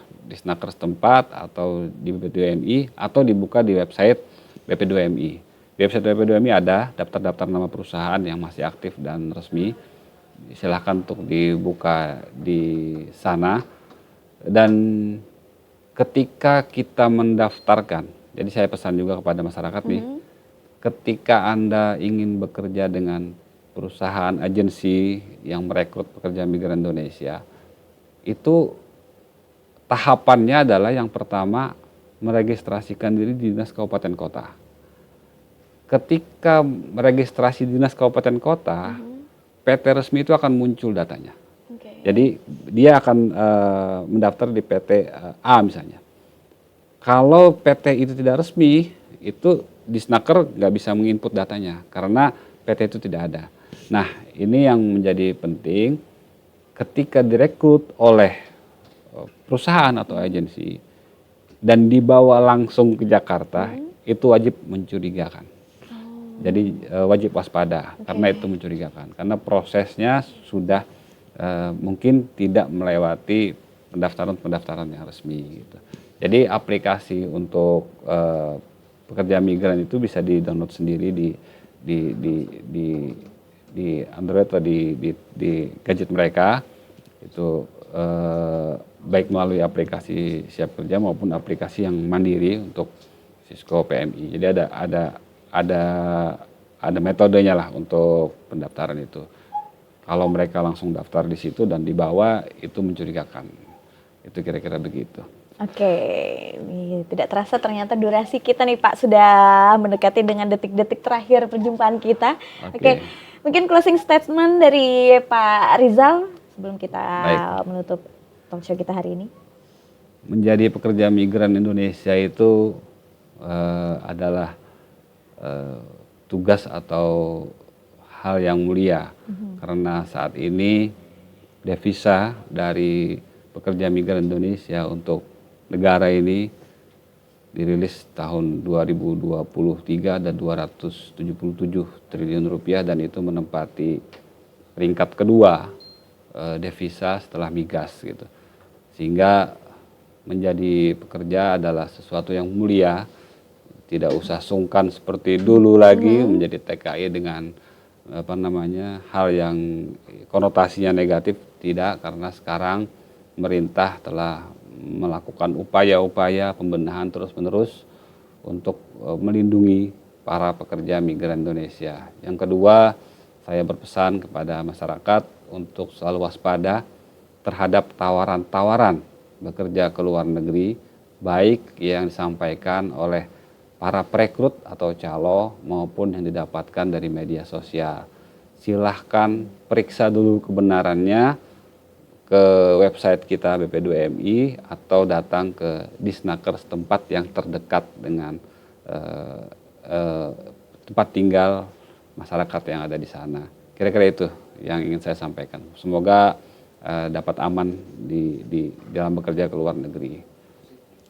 setempat atau di BP2MI atau dibuka di website BP2MI. Di website BP2MI ada daftar-daftar nama perusahaan yang masih aktif dan resmi. Silahkan untuk dibuka di sana. Dan ketika kita mendaftarkan, jadi saya pesan juga kepada masyarakat nih, ketika Anda ingin bekerja dengan perusahaan agensi yang merekrut pekerja migran Indonesia, itu tahapannya adalah yang pertama meregistrasikan diri di Dinas Kabupaten Kota. Ketika meregistrasi Dinas Kabupaten Kota, PT resmi itu akan muncul datanya. Jadi dia akan mendaftar di PT A misalnya. Kalau PT itu tidak resmi, itu di Snaker nggak bisa menginput datanya karena PT itu tidak ada. Nah ini yang menjadi penting ketika direkrut oleh perusahaan atau agensi dan dibawa langsung ke Jakarta, itu wajib mencurigakan. Jadi wajib waspada karena itu mencurigakan. Karena prosesnya sudah mungkin tidak melewati pendaftaran yang resmi. Gitu. Jadi aplikasi untuk pekerja migran itu bisa di-download sendiri di Android atau di gadget mereka. Itu baik melalui aplikasi Siap Kerja maupun aplikasi yang mandiri untuk Sisco PMI. Jadi ada metodenya lah untuk pendaftaran itu. Kalau mereka langsung daftar di situ dan dibawa, itu mencurigakan. Itu kira-kira begitu. Oke, tidak terasa ternyata durasi kita nih Pak sudah mendekati dengan detik-detik terakhir perjumpaan kita. Oke, mungkin closing statement dari Pak Rizal sebelum kita menutup talk show kita hari ini. Menjadi pekerja migran Indonesia itu adalah tugas atau hal yang mulia karena saat ini devisa dari pekerja migran Indonesia untuk negara ini dirilis tahun 2023 ada 277 triliun rupiah dan itu menempati peringkat kedua devisa setelah migas gitu. Sehingga menjadi pekerja adalah sesuatu yang mulia. Tidak usah sungkan seperti dulu lagi menjadi TKI dengan hal yang konotasinya negatif, tidak, karena sekarang pemerintah telah melakukan upaya-upaya pembenahan terus-menerus untuk melindungi para pekerja migran Indonesia. Yang kedua, saya berpesan kepada masyarakat untuk selalu waspada terhadap tawaran-tawaran bekerja ke luar negeri, baik yang disampaikan oleh para perekrut atau calo maupun yang didapatkan dari media sosial. Silahkan periksa dulu kebenarannya ke website kita BP2MI atau datang ke disnaker setempat yang terdekat dengan tempat tinggal masyarakat yang ada di sana. Kira-kira itu yang ingin saya sampaikan. Semoga dapat aman di dalam bekerja ke luar negeri.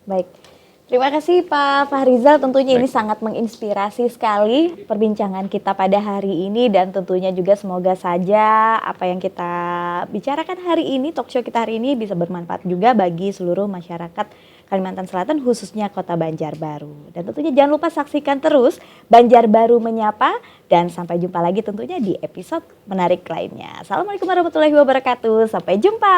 Baik. Terima kasih Pak Fahrizal, tentunya ini sangat menginspirasi sekali perbincangan kita pada hari ini dan tentunya juga semoga saja apa yang kita bicarakan hari ini, talk show kita hari ini bisa bermanfaat juga bagi seluruh masyarakat Kalimantan Selatan khususnya Kota Banjarbaru. Dan tentunya jangan lupa saksikan terus Banjarbaru Menyapa dan sampai jumpa lagi tentunya di episode menarik lainnya. Assalamualaikum warahmatullahi wabarakatuh, sampai jumpa.